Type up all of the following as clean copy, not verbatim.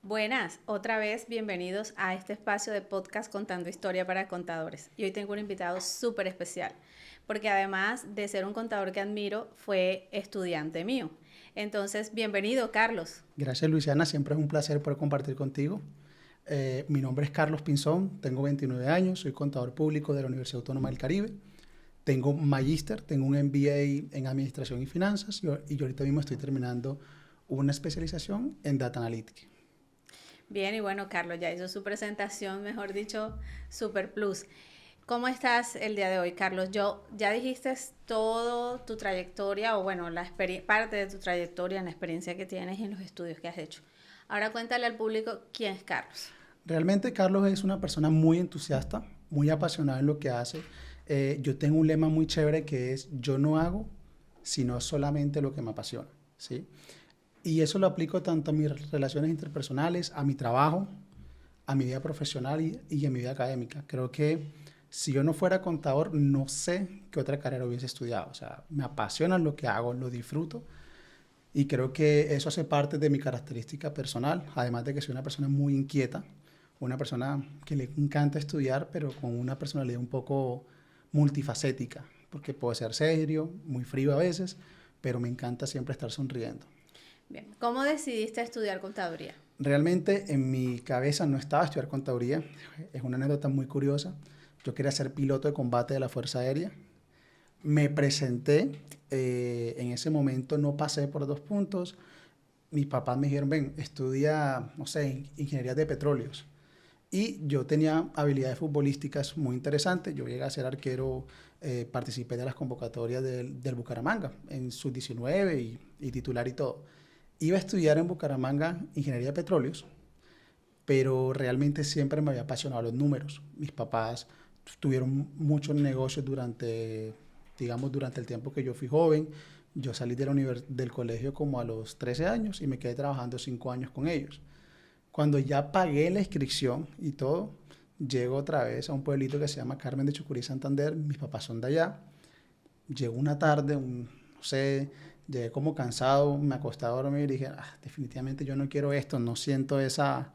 Buenas, otra vez bienvenidos a este espacio de podcast Contando Historia para Contadores. Y hoy tengo un invitado súper especial, porque además de ser un contador que admiro, fue estudiante mío. Entonces, bienvenido, Carlos. Gracias, Luisiana. Siempre es un placer poder compartir contigo. Mi nombre es Carlos Pinzón, tengo 29 años, soy contador público de la Universidad Autónoma del Caribe. Tengo un magíster, tengo un MBA en Administración y Finanzas y yo ahorita mismo estoy terminando una especialización en Data Analytics. Bien, y bueno, Carlos ya hizo su presentación, mejor dicho, Super Plus. ¿Cómo estás el día de hoy, Carlos? Ya dijiste todo tu trayectoria, o bueno, parte de tu trayectoria en la experiencia que tienes y en los estudios que has hecho. Ahora cuéntale al público quién es Carlos. Realmente Carlos es una persona muy entusiasta, muy apasionada en lo que hace. Yo tengo un lema muy chévere que es: yo no hago sino solamente lo que me apasiona, ¿sí? Y eso lo aplico tanto a mis relaciones interpersonales, a mi trabajo, a mi vida profesional y a mi vida académica. Creo que si yo no fuera contador, no sé qué otra carrera hubiese estudiado. O sea, me apasiona lo que hago, lo disfruto y creo que eso hace parte de mi característica personal, además de que soy una persona muy inquieta, una persona que le encanta estudiar, pero con una personalidad un poco multifacética, porque puedo ser serio, muy frío a veces, pero me encanta siempre estar sonriendo. Bien, ¿cómo decidiste estudiar contaduría? Realmente en mi cabeza no estaba estudiar contaduría, es una anécdota muy curiosa. Yo quería ser piloto de combate de la Fuerza Aérea. Me presenté, en ese momento no pasé por 2 puntos. Mis papás me dijeron: ven, estudia, no sé, ingeniería de petróleos. Y yo tenía habilidades futbolísticas muy interesantes. Yo llegué a ser arquero, participé de las convocatorias del Bucaramanga en sub-19 y titular y todo. Iba a estudiar en Bucaramanga ingeniería de petróleos, pero realmente siempre me había apasionado los números. Mis papás tuvieron muchos negocios durante el tiempo que yo fui joven. Yo salí del colegio como a los 13 años y me quedé trabajando 5 años con ellos. Cuando ya pagué la inscripción y todo, llego otra vez a un pueblito que se llama Carmen de Chucurí, Santander. Mis papás son de allá. Llego una tarde, no sé, llegué como cansado, me acosté a dormir y dije: definitivamente yo no quiero esto, no siento esa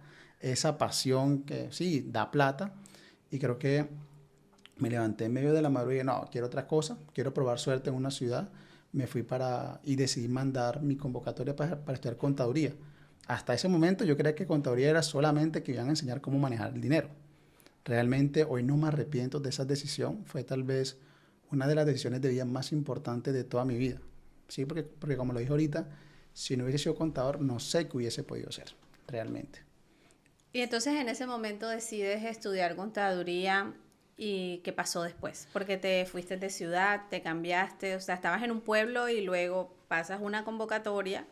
pasión que sí, da plata. Y creo que me levanté en medio de la madrugada y dije: no, quiero otra cosa, quiero probar suerte en una ciudad. Me fui y decidí mandar mi convocatoria para estudiar contaduría. Hasta ese momento yo creía que contaduría era solamente que iban a enseñar cómo manejar el dinero. Realmente hoy no me arrepiento de esa decisión. Fue tal vez una de las decisiones de vida más importantes de toda mi vida. Sí, porque como lo dije ahorita, si no hubiese sido contador, no sé qué hubiese podido ser, realmente. Y entonces en ese momento decides estudiar contaduría y ¿qué pasó después? Porque te fuiste de ciudad, te cambiaste, o sea, estabas en un pueblo y luego pasas una convocatoria.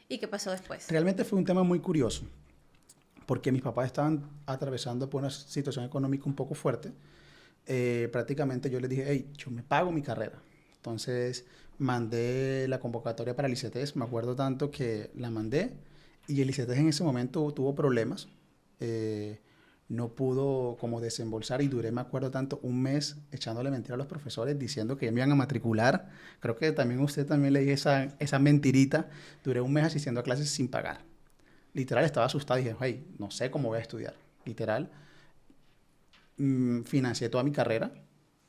¿Y qué pasó después? Realmente fue un tema muy curioso, porque mis papás estaban atravesando por una situación económica un poco fuerte. Prácticamente yo les dije: hey, yo me pago mi carrera. Entonces mandé la convocatoria para el ICETES. Me acuerdo tanto que la mandé y el ICETES en ese momento tuvo problemas. Eh, no pudo como desembolsar y duré, me acuerdo tanto, un mes echándole mentira a los profesores diciendo que me iban a matricular. Creo que también usted también le dije esa mentirita. Duré un mes asistiendo a clases sin pagar. Literal estaba asustado y dije: hey, no sé cómo voy a estudiar. Literal, financié toda mi carrera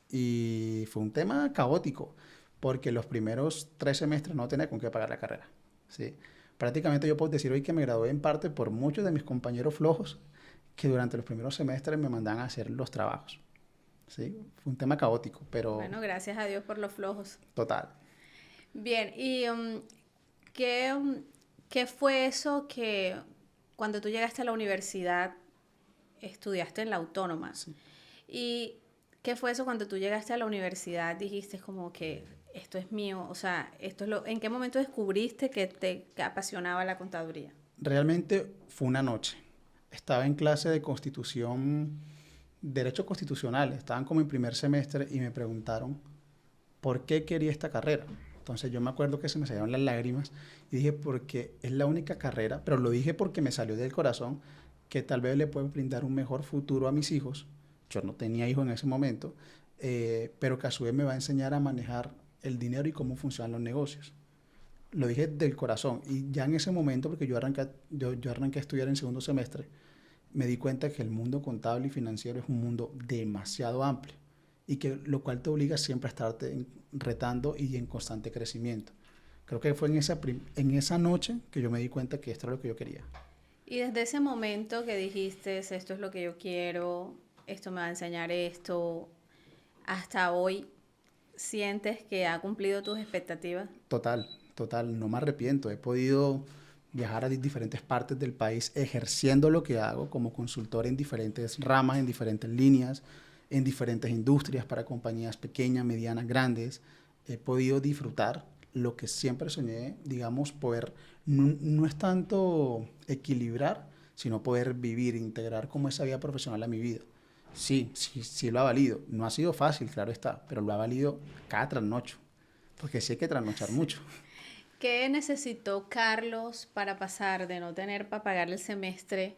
y fue un tema caótico porque los primeros 3 semestres no tenía con qué pagar la carrera, ¿sí? Prácticamente yo puedo decir hoy que me gradué en parte por muchos de mis compañeros flojos que durante los primeros semestres me mandaban a hacer los trabajos, ¿sí? Fue un tema caótico, pero Bueno, gracias a Dios por los flojos. total. Bien, ¿y qué, qué fue eso que cuando tú llegaste a la universidad estudiaste en la autónoma? Sí. ¿Y qué fue eso cuando tú llegaste a la universidad dijiste como que esto es mío? O sea, ¿en qué momento descubriste que te apasionaba la contaduría? Realmente fue una noche. Estaba en clase de constitución, derecho constitucional. Estaban como en primer semestre y me preguntaron por qué quería esta carrera. Entonces yo me acuerdo que se me salieron las lágrimas y dije: porque es la única carrera, pero lo dije porque me salió del corazón, que tal vez le puede brindar un mejor futuro a mis hijos. Yo no tenía hijos en ese momento, pero que a su vez me va a enseñar a manejar el dinero y cómo funcionan los negocios. lo dije del corazón. Y ya en ese momento, porque yo arranqué a estudiar en segundo semestre, me di cuenta que el mundo contable y financiero es un mundo demasiado amplio y que lo cual te obliga siempre a estarte retando y en constante crecimiento. Creo que fue en esa noche que yo me di cuenta que esto era lo que yo quería. Y desde ese momento que dijiste, esto es lo que yo quiero, esto me va a enseñar esto, hasta hoy, ¿sientes que ha cumplido tus expectativas? Total, total, no me arrepiento. He podido viajar a diferentes partes del país ejerciendo lo que hago como consultor en diferentes ramas, en diferentes líneas, en diferentes industrias para compañías pequeñas, medianas, grandes. He podido disfrutar lo que siempre soñé, digamos, poder, no es tanto equilibrar, sino poder vivir, integrar como esa vida profesional a mi vida. Sí, sí, sí lo ha valido. No ha sido fácil, claro está, pero lo ha valido cada trasnocho, porque sí hay que trasnochar mucho. ¿Qué necesitó Carlos para pasar de no tener para pagar el semestre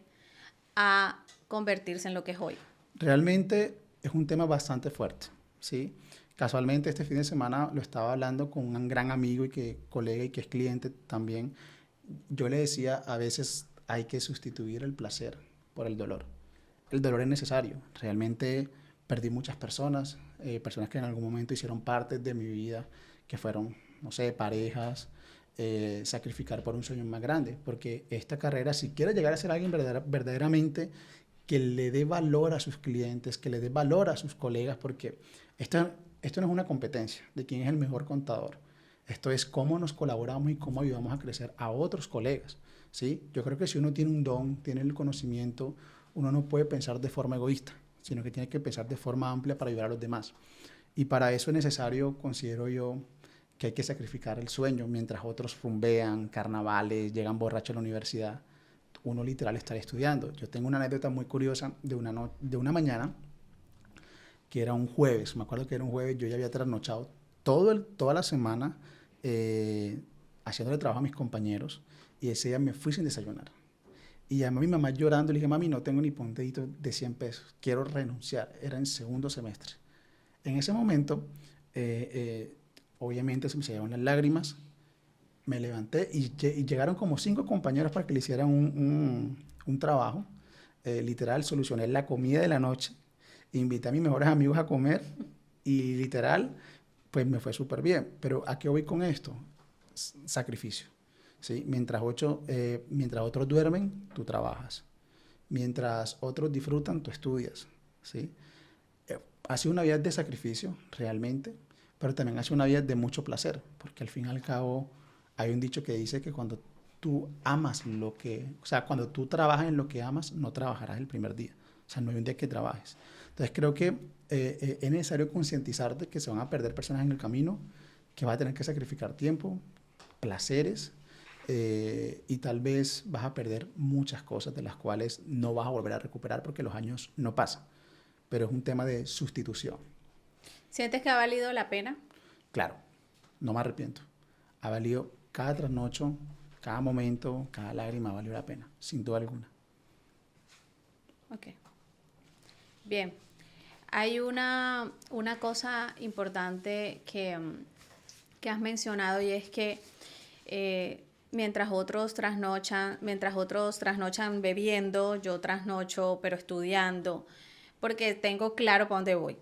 a convertirse en lo que es hoy? Realmente es un tema bastante fuerte, ¿sí? Casualmente este fin de semana lo estaba hablando con un gran amigo y que colega y que es cliente también. Yo le decía, a veces hay que sustituir el placer por el dolor. El dolor es necesario. Realmente perdí muchas personas, personas que en algún momento hicieron parte de mi vida, que fueron, no sé, parejas, sacrificar por un sueño más grande, porque esta carrera, si quiere llegar a ser alguien verdaderamente que le dé valor a sus clientes, que le dé valor a sus colegas, porque esto no es una competencia de quién es el mejor contador. Esto es cómo nos colaboramos y cómo ayudamos a crecer a otros colegas, ¿sí? Yo creo que si uno tiene un don, tiene el conocimiento, uno no puede pensar de forma egoísta, sino que tiene que pensar de forma amplia para ayudar a los demás. Y para eso es necesario, considero yo, que hay que sacrificar el sueño mientras otros rumbean, carnavales, llegan borrachos a la universidad. Uno literal está estudiando. Yo tengo una anécdota muy curiosa de una mañana, que era un jueves. Me acuerdo que era un jueves, yo ya había trasnochado toda la semana haciéndole trabajo a mis compañeros y ese día me fui sin desayunar. Y llamé a mi mamá llorando y le dije, mami, no tengo ni por un dedito de 100 pesos, quiero renunciar. Era en segundo semestre. En ese momento, obviamente se me salieron las lágrimas, me levanté y llegaron como 5 compañeros para que le hicieran un trabajo. Literal, solucioné la comida de la noche, invité a mis mejores amigos a comer y literal, pues me fue súper bien. Pero ¿a qué voy con esto? Sacrificio. ¿Sí? Mientras otros duermen, tú trabajas. Mientras otros disfrutan, tú estudias. ¿Sí? Ha sido una vida de sacrificio, realmente, pero también ha sido una vida de mucho placer, porque al fin y al cabo hay un dicho que dice que cuando tú amas o sea, cuando tú trabajas en lo que amas, no trabajarás el primer día. O sea, no hay un día que trabajes. Entonces creo que es necesario concientizarte que se van a perder personas en el camino, que vas a tener que sacrificar tiempo, placeres, y tal vez vas a perder muchas cosas de las cuales no vas a volver a recuperar porque los años no pasan. Pero es un tema de sustitución. ¿Sientes que ha valido la pena? Claro, no me arrepiento. Ha valido cada trasnocho, cada momento, cada lágrima valió la pena, sin duda alguna. Ok. Bien. Hay una cosa importante que has mencionado y es que mientras otros trasnochan bebiendo, yo trasnocho pero estudiando, porque tengo claro para dónde voy.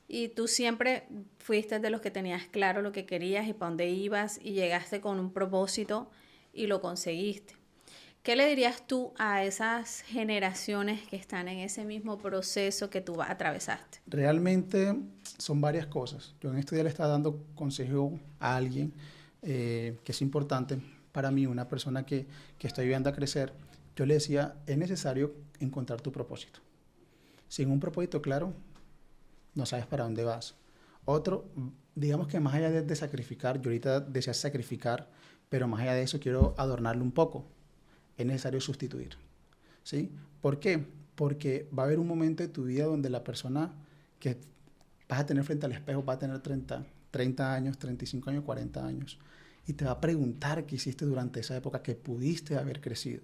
Y tú siempre fuiste de los que tenías claro lo que querías y para dónde ibas y llegaste con un propósito y lo conseguiste. ¿Qué le dirías tú a esas generaciones que están en ese mismo proceso que tú atravesaste? Realmente son varias cosas. Yo en este día le estaba dando consejo a alguien que es importante para mí, una persona que está ayudando a crecer. Yo le decía, es necesario encontrar tu propósito. Sin un propósito claro, no sabes para dónde vas. Otro, digamos que más allá de sacrificar, yo ahorita decía sacrificar, pero más allá de eso quiero adornarlo un poco. Es necesario sustituir. ¿Sí? ¿Por qué? Porque va a haber un momento de tu vida donde la persona que vas a tener frente al espejo va a tener 30 años, 35 años, 40 años. Y te va a preguntar qué hiciste durante esa época que pudiste haber crecido.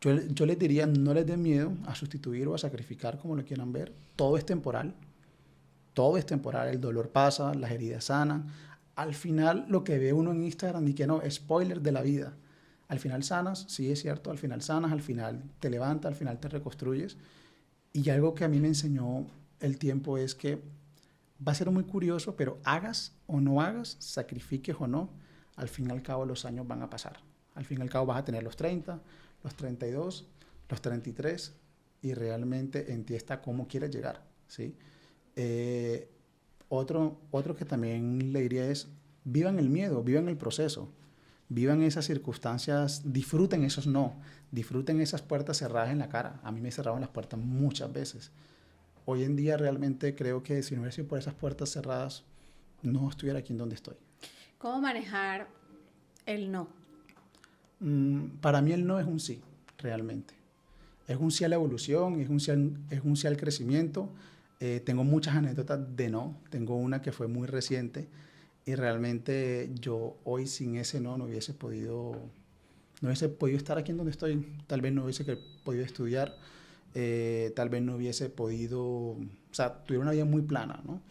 Yo les diría, no les den miedo a sustituir o a sacrificar como lo quieran ver. Todo es temporal. Todo es temporal. El dolor pasa, las heridas sanan. al final lo que ve uno en Instagram y que no, spoiler de la vida. Al final sanas, sí es cierto, al final sanas, al final te levantas, al final te reconstruyes. Y algo que a mí me enseñó el tiempo es que va a ser muy curioso, pero hagas o no hagas, sacrifiques o no, al fin y al cabo los años van a pasar. Al fin y al cabo vas a tener los 30, los 32, los 33 y realmente en ti está cómo quieres llegar, ¿sí? Eh, otro que también le diría es, vivan el miedo, vivan el proceso, vivan esas circunstancias, disfruten esos no, disfruten esas puertas cerradas en la cara. A mí me cerraron las puertas muchas veces. Hoy en día realmente creo que si no hubiera sido por esas puertas cerradas, no estuviera aquí en donde estoy. ¿Cómo manejar el no? Para mí el no es un sí, realmente. Es un sí a la evolución, es un sí al crecimiento. Tengo muchas anécdotas de no. Tengo una que fue muy reciente y realmente yo hoy sin ese no no hubiese podido estar aquí en donde estoy. Tal vez no hubiese podido estudiar, tal vez no hubiese podido, o sea, tuviera una vida muy plana, ¿no?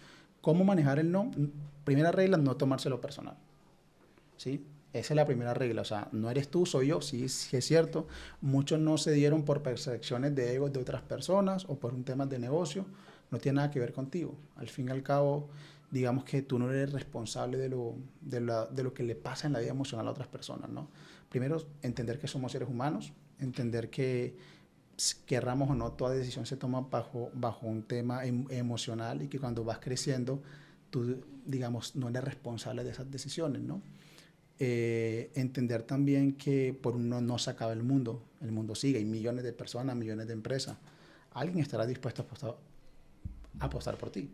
¿Cómo manejar el no? Primera regla, no tomárselo personal, ¿sí? Esa es la primera regla, o sea, no eres tú, soy yo, sí, sí es cierto. Muchos no se dieron por percepciones de egos de otras personas o por un tema de negocio, no tiene nada que ver contigo. Al fin y al cabo, digamos que tú no eres responsable de lo que le pasa en la vida emocional a otras personas, ¿no? Primero, entender que somos seres humanos, entender que querramos o no, toda decisión se toma bajo un tema emocional y que cuando vas creciendo, tú, digamos, no eres responsable de esas decisiones, ¿no? Entender también que por uno no se acaba el mundo sigue, hay millones de personas, millones de empresas. Alguien estará dispuesto a apostar por ti.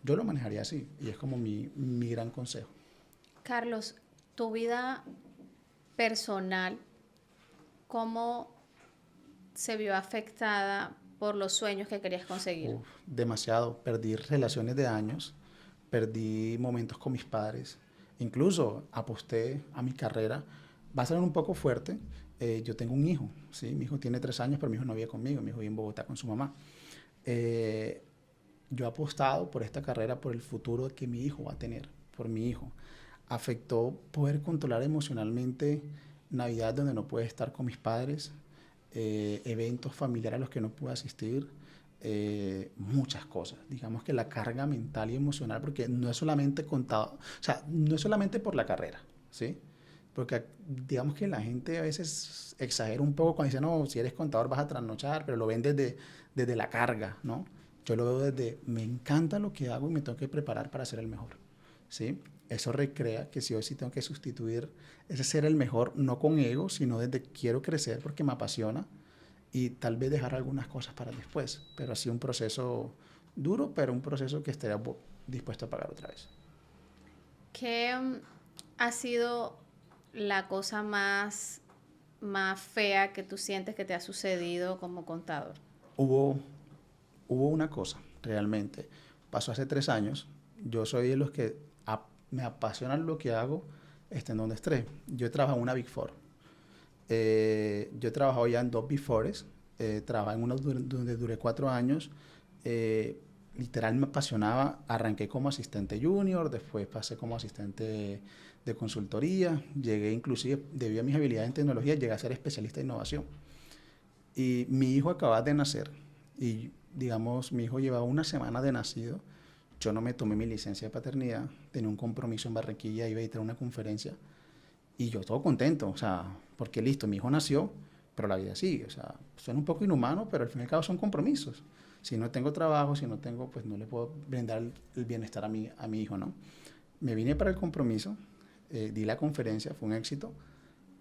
Yo lo manejaría así y es como mi gran consejo. Carlos, tu vida personal, ¿cómo se vio afectada por los sueños que querías conseguir? Uf, demasiado. Perdí relaciones de años, perdí momentos con mis padres, incluso aposté a mi carrera. Va a ser un poco fuerte. Yo tengo un hijo, ¿sí? Mi hijo tiene 3 años, pero mi hijo no vive conmigo, mi hijo vive en Bogotá con su mamá. Eh, yo he apostado por esta carrera, por el futuro que mi hijo va a tener, por mi hijo. Afectó poder controlar emocionalmente Navidad donde no pude estar con mis padres, eventos familiares a los que no pude asistir, muchas cosas. Digamos que la carga mental y emocional, porque no es solamente contado, o sea, no es solamente por la carrera, ¿sí? Porque digamos que la gente a veces exagera un poco cuando dice, no, si eres contador vas a trasnochar, pero lo ven desde la carga, ¿no? Yo lo veo desde, me encanta lo que hago y me tengo que preparar para ser el mejor, ¿sí? Eso recrea que sí o sí tengo que sustituir ese ser el mejor, no con ego, sino desde quiero crecer porque me apasiona y tal vez dejar algunas cosas para después. Pero así un proceso duro, pero un proceso que estaría dispuesto a pagar otra vez. ¿Qué ha sido la cosa más fea que tú sientes que te ha sucedido como contador? Hubo, hubo una cosa, realmente. Pasó hace 3 años. Yo soy de los que me apasiona lo que hago, esté en donde esté. Yo he trabajado en una Big Four. Yo he trabajado ya en dos Big Fours. Trabajé en una donde duré 4 años. Literal me apasionaba. Arranqué como asistente junior, después pasé como asistente de consultoría. Llegué inclusive, debido a mis habilidades en tecnología, llegué a ser especialista de innovación. Y mi hijo acababa de nacer y, digamos, mi hijo llevaba una semana de nacido. Yo no me tomé mi licencia de paternidad, tenía un compromiso en Barranquilla, iba a ir a una conferencia y yo todo contento, o sea, porque listo, mi hijo nació, pero la vida sigue, o sea, suena un poco inhumano, pero al fin y al cabo son compromisos. Si no tengo trabajo, si no tengo, pues no le puedo brindar el bienestar a mi hijo, ¿no? Me vine para el compromiso, di la conferencia, fue un éxito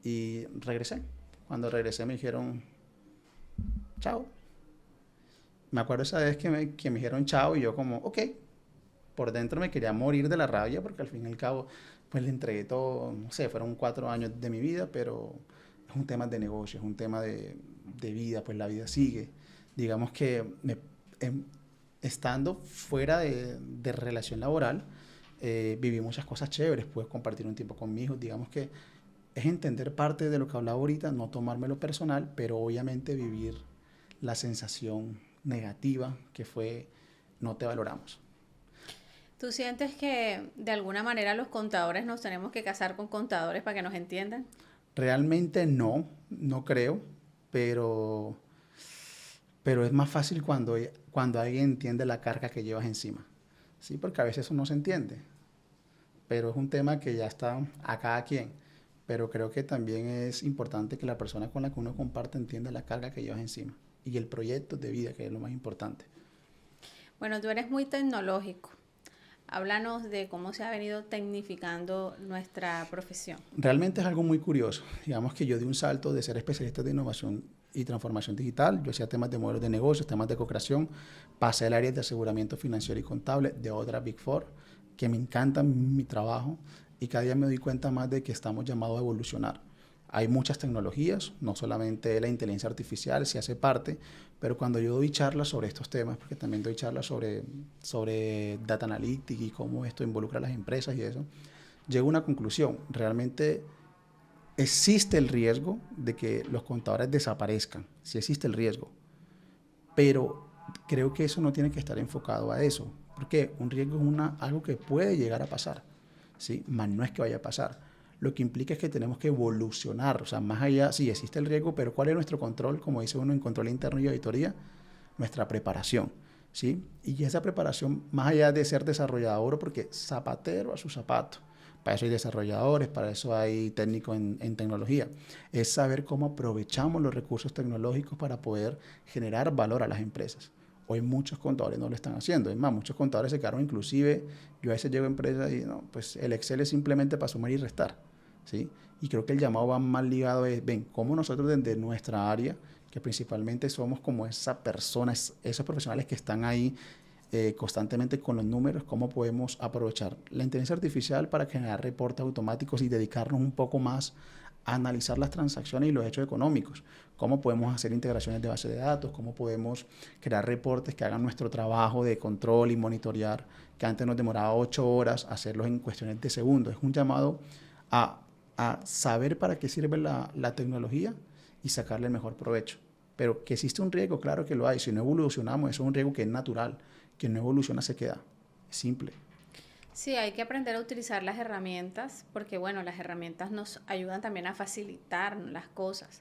y regresé. Cuando regresé me dijeron, chao. Me acuerdo esa vez que me dijeron chao y yo como, ok, por dentro me quería morir de la rabia porque al fin y al cabo pues le entregué todo, no sé, fueron 4 años de mi vida, pero es un tema de negocio, es un tema de vida, pues la vida sigue. Digamos que em, estando fuera de relación laboral, viví muchas cosas chéveres, pude compartir un tiempo con mi hijo, digamos que es entender parte de lo que hablaba ahorita, no tomármelo personal, pero obviamente vivir la sensación negativa que fue no te valoramos. ¿Tú sientes que de alguna manera los contadores nos tenemos que casar con contadores para que nos entiendan? Realmente no, no creo, pero, pero es más fácil cuando alguien entiende la carga que llevas encima. Sí, porque a veces eso no se entiende, pero es un tema que ya está a cada quien. Pero creo que también es importante que la persona con la que uno comparte entienda la carga que llevas encima y el proyecto de vida, que es lo más importante. Bueno, tú eres muy tecnológico. Háblanos de cómo se ha venido tecnificando nuestra profesión. Realmente es algo muy curioso. Digamos que yo di un salto de ser especialista de innovación y transformación digital. Yo hacía temas de modelos de negocios, temas de co-creación. Pasé al área de aseguramiento financiero y contable de otra Big Four, que me encanta mi trabajo y cada día me doy cuenta más de que estamos llamados a evolucionar. Hay muchas tecnologías, no solamente la inteligencia artificial, se hace parte, pero cuando yo doy charlas sobre estos temas, porque también doy charlas sobre data analytics y cómo esto involucra a las empresas y eso, llego a una conclusión. Realmente existe el riesgo de que los contadores desaparezcan, sí existe el riesgo, pero creo que eso no tiene que estar enfocado a eso, porque un riesgo es algo que puede llegar a pasar, ¿sí? Más no es que vaya a pasar. Lo que implica es que tenemos que evolucionar, o sea, más allá, sí existe el riesgo, pero ¿cuál es nuestro control? Como dice uno en control interno y auditoría, nuestra preparación, ¿sí? Y esa preparación, más allá de ser desarrollador, porque zapatero a su zapato, para eso hay desarrolladores, para eso hay técnicos en tecnología, es saber cómo aprovechamos los recursos tecnológicos para poder generar valor a las empresas. Hoy muchos contadores no lo están haciendo. Es más, muchos contadores se quedaron inclusive, yo a veces llego a empresas y no, pues el Excel es simplemente para sumar y restar, ¿sí? Y creo que el llamado va más ligado a, ven, cómo nosotros desde nuestra área, que principalmente somos como esa persona, esos profesionales que están ahí constantemente con los números, cómo podemos aprovechar la inteligencia artificial para generar reportes automáticos y dedicarnos un poco más a analizar las transacciones y los hechos económicos, cómo podemos hacer integraciones de base de datos, cómo podemos crear reportes que hagan nuestro trabajo de control y monitorear, que antes nos demoraba 8 horas, hacerlos en cuestiones de segundos. Es un llamado a saber para qué sirve la tecnología y sacarle el mejor provecho. Pero que existe un riesgo, claro que lo hay. Si no evolucionamos, eso es un riesgo que es natural. Quien no evoluciona se queda. Es simple. Sí, hay que aprender a utilizar las herramientas porque, bueno, las herramientas nos ayudan también a facilitar las cosas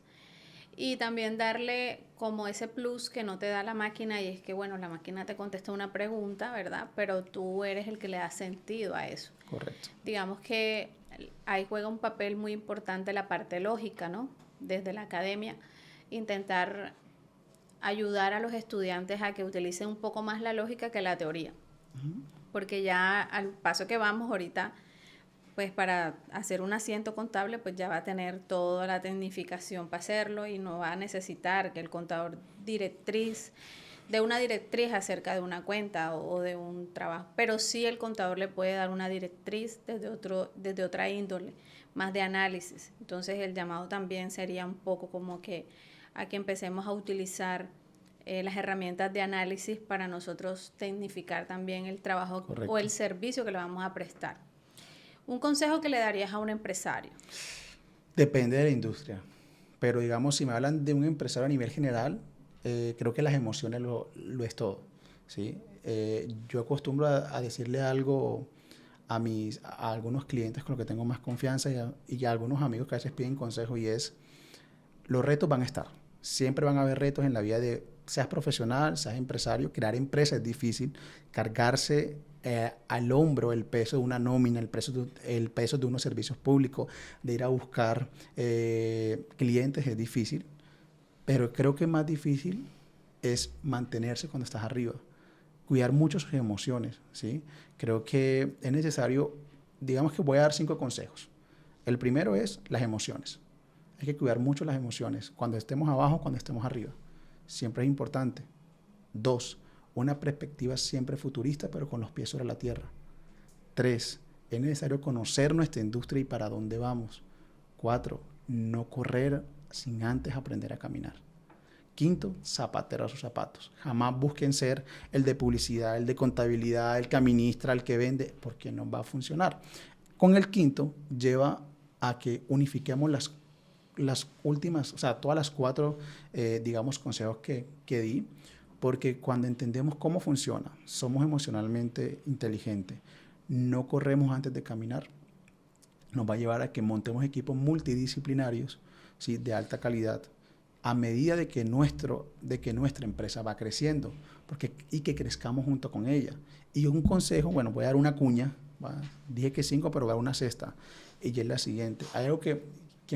y también darle como ese plus que no te da la máquina y es que, bueno, la máquina te contesta una pregunta, ¿verdad? Pero tú eres el que le da sentido a eso. Correcto. Digamos que ahí juega un papel muy importante la parte lógica, ¿no? Desde la academia, intentar ayudar a los estudiantes a que utilicen un poco más la lógica que la teoría. Porque ya al paso que vamos ahorita, pues para hacer un asiento contable, pues ya va a tener toda la tecnificación para hacerlo y no va a necesitar que el contador dé una directriz acerca de una cuenta o de un trabajo. Pero sí el contador le puede dar una directriz desde otra índole, más de análisis. Entonces el llamado también sería un poco como que a que empecemos a utilizar las herramientas de análisis para nosotros tecnificar también el trabajo Correcto. o el servicio que le vamos a prestar. Un consejo que le darías a un empresario. Depende de la industria. Pero digamos, si me hablan de un empresario a nivel general, creo que las emociones lo es todo, ¿sí? Yo acostumbro a decirle algo a algunos clientes con los que tengo más confianza y a algunos amigos que a veces piden consejo y es, los retos van a estar. Siempre van a haber retos en la vida de, seas profesional, seas empresario, crear empresa es difícil, cargarse al hombro el peso de una nómina, el peso de unos servicios públicos, de ir a buscar clientes es difícil, pero creo que más difícil es mantenerse cuando estás arriba, cuidar mucho sus emociones, ¿sí? Creo que es necesario, digamos que voy a dar 5 consejos. El primero es las emociones. Hay que cuidar mucho las emociones, cuando estemos abajo, cuando estemos arriba. Siempre es importante. 2, una perspectiva siempre futurista, pero con los pies sobre la tierra. 3, es necesario conocer nuestra industria y para dónde vamos. 4, no correr sin antes aprender a caminar. 5, zapatero a sus zapatos. Jamás busquen ser el de publicidad, el de contabilidad, el que administra, el que vende, porque no va a funcionar. Con el 5 lleva a que unifiquemos las últimas, o sea, todas las 4, digamos, consejos que di, Porque cuando entendemos cómo funciona, somos emocionalmente inteligentes, no corremos antes de caminar, nos va a llevar a que montemos equipos multidisciplinarios, ¿sí? De alta calidad, a medida de que nuestra empresa va creciendo y que crezcamos junto con ella. Y un consejo, bueno, voy a dar una cuña, dije que 5, pero voy a dar una sexta, y es la siguiente. Hay algo que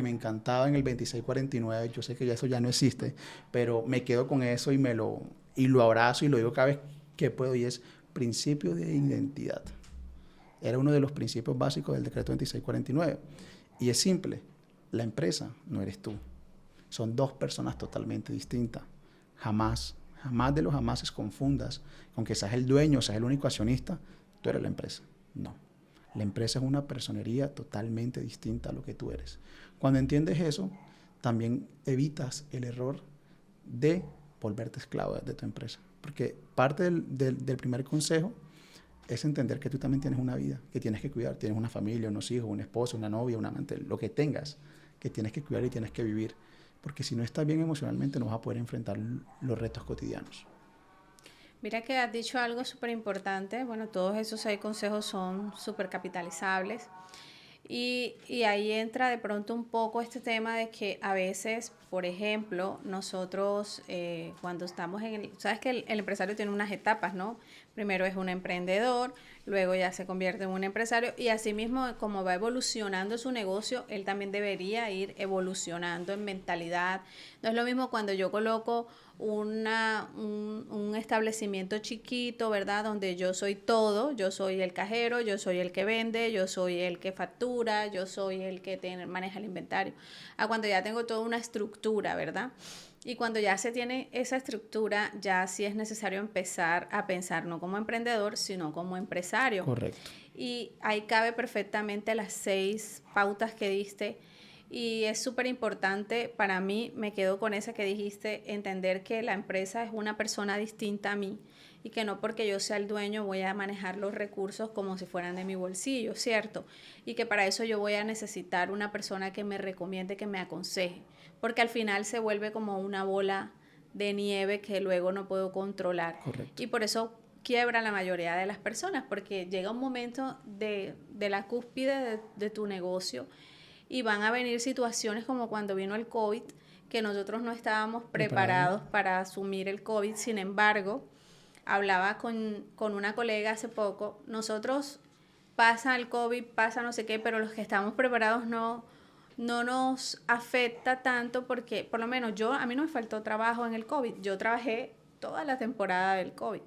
me encantaba en el 2649, yo sé que ya eso ya no existe, pero me quedo con eso y lo abrazo y lo digo cada vez que puedo, y es principio de identidad. Era uno de los principios básicos del decreto 2649. Y es simple, la empresa no eres tú. Son dos personas totalmente distintas. Jamás de los jamases confundas con que seas el dueño, seas el único accionista, tú eres la empresa. No. La empresa es una personería totalmente distinta a lo que tú eres. Cuando entiendes eso, también evitas el error de volverte esclavo de tu empresa. Porque parte del primer consejo es entender que tú también tienes una vida, que tienes que cuidar. Tienes una familia, unos hijos, una esposa, una novia, un amante, lo que tengas, que tienes que cuidar y tienes que vivir. Porque si no estás bien emocionalmente, no vas a poder enfrentar los retos cotidianos. Mira que has dicho algo súper importante. Bueno, todos esos 6 consejos son súper capitalizables. Y ahí entra de pronto un poco este tema de que a veces, por ejemplo, nosotros cuando estamos sabes que el empresario tiene unas etapas, ¿no? Primero es un emprendedor, luego ya se convierte en un empresario y así mismo como va evolucionando su negocio, él también debería ir evolucionando en mentalidad. No es lo mismo cuando yo coloco un establecimiento chiquito, ¿verdad? Donde yo soy todo, yo soy el cajero, yo soy el que vende, yo soy el que factura, yo soy el que maneja el inventario. A cuando ya tengo toda una estructura, ¿verdad? Y cuando ya se tiene esa estructura, ya sí es necesario empezar a pensar no como emprendedor, sino como empresario. Correcto. Y ahí cabe perfectamente las 6 pautas que diste. Y es súper importante para mí, me quedo con esa que dijiste, entender que la empresa es una persona distinta a mí y que no porque yo sea el dueño voy a manejar los recursos como si fueran de mi bolsillo, ¿cierto? Y que para eso yo voy a necesitar una persona que me recomiende, que me aconseje, porque al final se vuelve como una bola de nieve que luego no puedo controlar. Correcto. Y por eso quiebra la mayoría de las personas, porque llega un momento de la cúspide de tu negocio y van a venir situaciones como cuando vino el COVID, que nosotros no estábamos preparados para asumir el COVID. Sin embargo, hablaba con una colega hace poco, nosotros pasa el COVID, pasa no sé qué, pero los que estamos preparados no nos afecta tanto porque, por lo menos a mí no me faltó trabajo en el COVID, yo trabajé toda la temporada del COVID,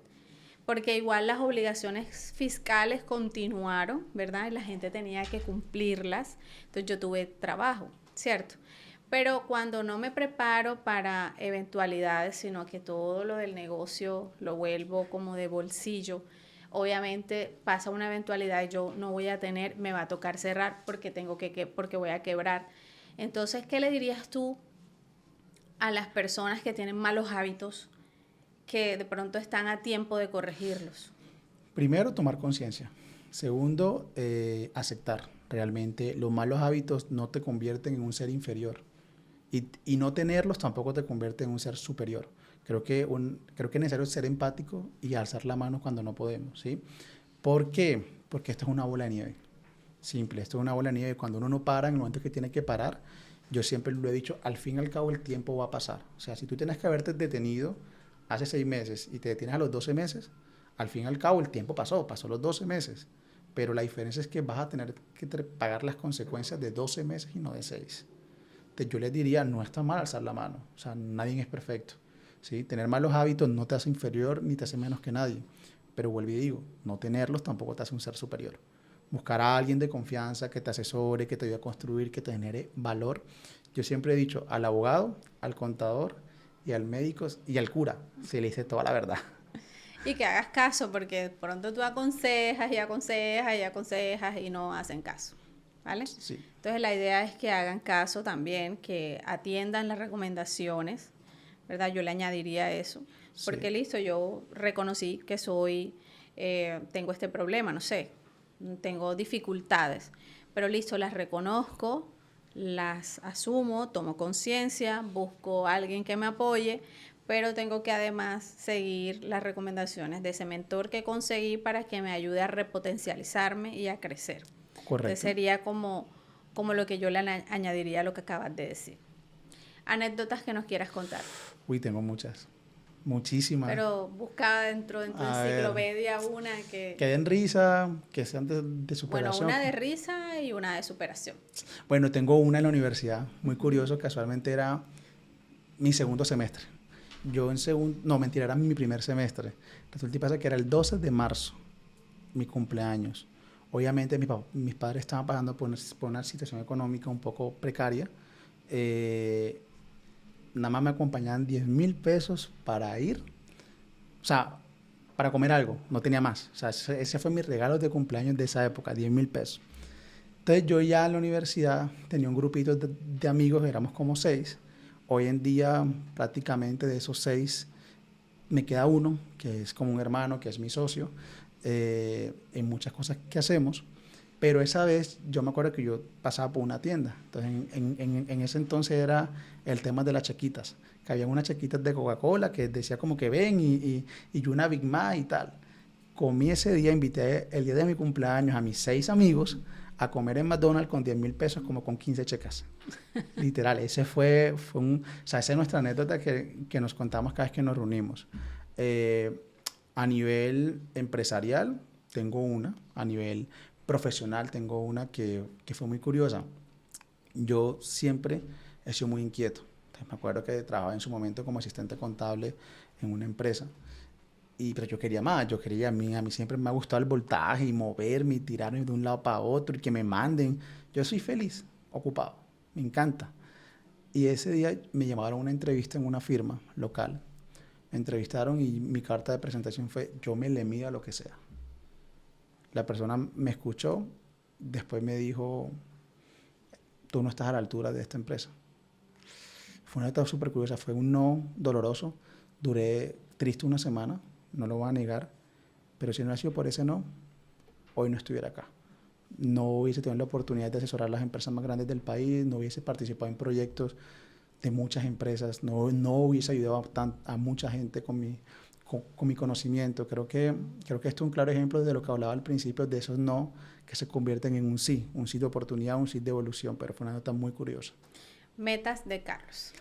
porque igual las obligaciones fiscales continuaron, ¿verdad? Y la gente tenía que cumplirlas, entonces yo tuve trabajo, ¿cierto? Pero cuando no me preparo para eventualidades, sino que todo lo del negocio lo vuelvo como de bolsillo, obviamente pasa una eventualidad y yo no voy a tener, me va a tocar cerrar porque porque voy a quebrar. Entonces, ¿qué le dirías tú a las personas que tienen malos hábitos que de pronto están a tiempo de corregirlos? Primero, tomar conciencia. Segundo, aceptar. Realmente los malos hábitos no te convierten en un ser inferior. Y no tenerlos tampoco te convierte en un ser superior. Creo que es necesario ser empático y alzar la mano cuando no podemos, ¿sí? ¿Por qué? Porque esto es una bola de nieve. Simple, esto es una bola de nieve. Cuando uno no para, en el momento que tiene que parar, yo siempre lo he dicho, al fin y al cabo el tiempo va a pasar. O sea, si tú tienes que haberte detenido hace 6 meses y te detienes a los 12 meses, al fin y al cabo el tiempo pasó los 12 meses. Pero la diferencia es que vas a tener que pagar las consecuencias de 12 meses y no de 6. Yo les diría, no está mal alzar la mano. O sea, nadie es perfecto, ¿sí? Tener malos hábitos no te hace inferior ni te hace menos que nadie. Pero vuelvo y digo, no tenerlos tampoco te hace un ser superior. Buscar a alguien de confianza que te asesore, que te ayude a construir, que te genere valor. Yo siempre he dicho, al abogado, al contador y al médico y al cura, se le dice toda la verdad. Y que hagas caso, porque de pronto tú aconsejas y aconsejas y aconsejas y no hacen caso, ¿vale? Sí. Entonces la idea es que hagan caso también, que atiendan las recomendaciones, ¿verdad? Yo le añadiría eso, porque Sí. listo, yo reconocí que tengo este problema, no sé, tengo dificultades, pero listo, las reconozco, las asumo, tomo conciencia, busco a alguien que me apoye, pero tengo que además seguir las recomendaciones de ese mentor que conseguí para que me ayude a repotencializarme y a crecer. Entonces Correcto. sería como lo que yo le añadiría a lo que acabas de decir. Anécdotas que nos quieras contar. Uy, tengo muchas. Muchísimas. Pero busca dentro de tu A ver, enciclopedia una que... que den risa, que sean de Bueno, superación. una de risa y una de superación. Bueno, tengo una en la universidad, muy curioso, casualmente era mi segundo semestre. Yo en segundo, no, mentira, era mi primer semestre. Resulta y pasa que era el 12 de marzo, mi cumpleaños. Obviamente mis padres estaban pasando por una situación económica un poco precaria. Eh, Nada más me acompañaban 10.000 pesos para ir, o sea, para comer algo, no tenía más. O sea, ese fue mi regalo de cumpleaños de esa época, 10.000 pesos. Entonces yo ya en la universidad tenía un grupito de amigos, éramos como 6. Hoy en día prácticamente de esos 6 me queda uno, que es como un hermano, que es mi socio, en muchas cosas que hacemos. Pero esa vez yo me acuerdo que yo pasaba por una tienda. Entonces en ese entonces era el tema de las chequitas. Que había unas chequitas de Coca-Cola que decía como que ven y una Big Mac y tal. Comí ese día, invité el día de mi cumpleaños a mis 6 amigos a comer en McDonald's con 10.000 pesos, como con 15 checas. Literal, o sea, esa es nuestra anécdota que nos contamos cada vez que nos reunimos. Eh, a nivel empresarial, tengo una. A nivel profesional, tengo una que fue muy curiosa. Yo siempre he sido muy inquieto. Entonces, me acuerdo que trabajaba en su momento como asistente contable en una empresa. Pero yo quería más, a mí siempre me ha gustado el voltaje y moverme y tirarme de un lado para otro y que me manden. Yo soy feliz, ocupado, me encanta. Y ese día me llamaron a una entrevista en una firma local. Me entrevistaron y mi carta de presentación fue: yo me le mido a lo que sea. La persona me escuchó, después me dijo: tú no estás a la altura de esta empresa. Fue una etapa súper curiosa, fue un no doloroso. Duré triste una semana, no lo voy a negar, pero si no ha sido por ese no, hoy no estuviera acá. No hubiese tenido la oportunidad de asesorar a las empresas más grandes del país, no hubiese participado en proyectos de muchas empresas, no hubiese ayudado a mucha gente con mi conocimiento. Creo que esto es un claro ejemplo de lo que hablaba al principio, de esos no que se convierten en un sí de oportunidad, un sí de evolución, pero fue una nota muy curiosa. Metas de Carlos.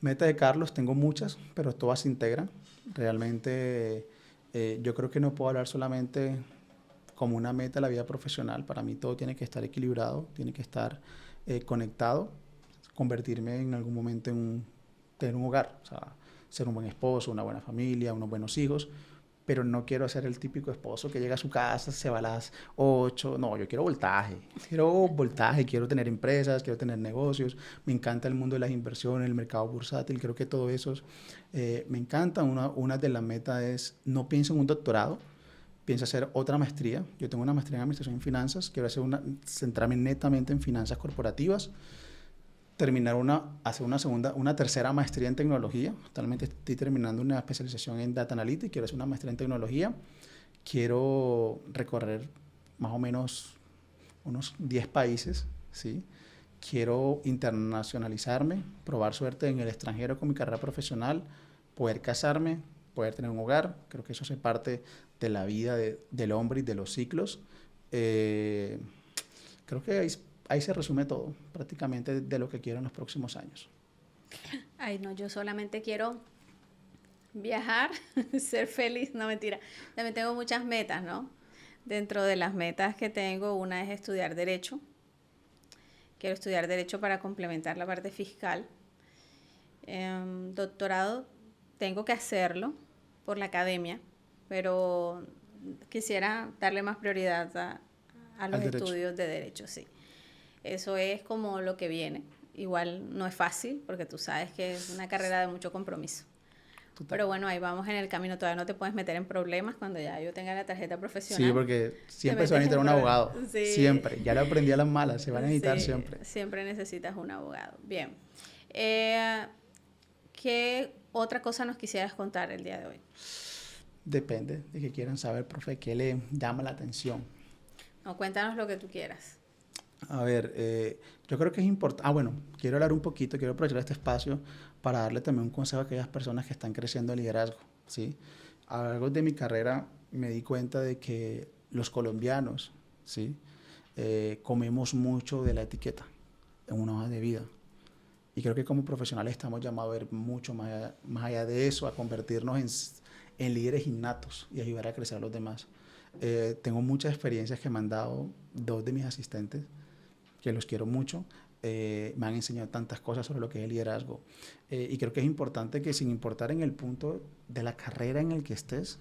Meta de Carlos, tengo muchas, pero todas se integran. Realmente yo creo que no puedo hablar solamente como una meta de la vida profesional. Para mí todo tiene que estar equilibrado, tiene que estar conectado, convertirme en algún momento tener un hogar, o sea, ser un buen esposo, una buena familia, unos buenos hijos, pero no quiero ser el típico esposo que llega a su casa, se va a las 8. No, yo quiero voltaje, quiero tener empresas, quiero tener negocios, me encanta el mundo de las inversiones, el mercado bursátil, creo que todo eso me encanta. Una de las metas es: no pienso en un doctorado, pienso hacer otra maestría. Yo tengo una maestría en administración y finanzas, quiero centrarme netamente en finanzas corporativas, hacer una tercera maestría en tecnología. Actualmente estoy terminando una especialización en Data Analytics, quiero hacer una maestría en tecnología, quiero recorrer más o menos unos 10 países, ¿sí? Quiero internacionalizarme, probar suerte en el extranjero con mi carrera profesional, poder casarme, poder tener un hogar. Creo que eso hace parte de la vida del hombre y de los ciclos. Creo que ahí se resume todo, prácticamente, de lo que quiero en los próximos años. Ay, no, yo solamente quiero viajar, ser feliz, no mentira. También tengo muchas metas, ¿no? Dentro de las metas que tengo, una es estudiar Derecho. Quiero estudiar Derecho para complementar la parte fiscal. Doctorado, tengo que hacerlo por la academia, pero quisiera darle más prioridad a los estudios de Derecho, sí. Eso es como lo que viene. Igual no es fácil, porque tú sabes que es una carrera de mucho compromiso. Total. Pero bueno, ahí vamos en el camino. Todavía no te puedes meter en problemas cuando ya yo tenga la tarjeta profesional. Sí, porque siempre se va a necesitar un abogado. Sí. Siempre. Ya lo aprendí a las malas. Se van a necesitar siempre. Siempre necesitas un abogado. Bien. ¿Qué otra cosa nos quisieras contar el día de hoy? Depende de qué quieran saber, profe. ¿Qué le llama la atención? No, cuéntanos lo que tú quieras. A ver, yo creo que es importante. Ah, bueno, quiero hablar un poquito, quiero aprovechar este espacio para darle también un consejo a aquellas personas que están creciendo en liderazgo, ¿sí? A lo largo de mi carrera me di cuenta de que los colombianos, ¿sí? Comemos mucho de la etiqueta en una hoja de vida. Y creo que como profesionales estamos llamados a ver mucho más allá de eso, a convertirnos en líderes innatos y ayudar a crecer a los demás. Tengo muchas experiencias que me han dado dos de mis asistentes, que los quiero mucho. Me han enseñado tantas cosas sobre lo que es el liderazgo. Y creo que es importante que sin importar en el punto de la carrera en el que estés,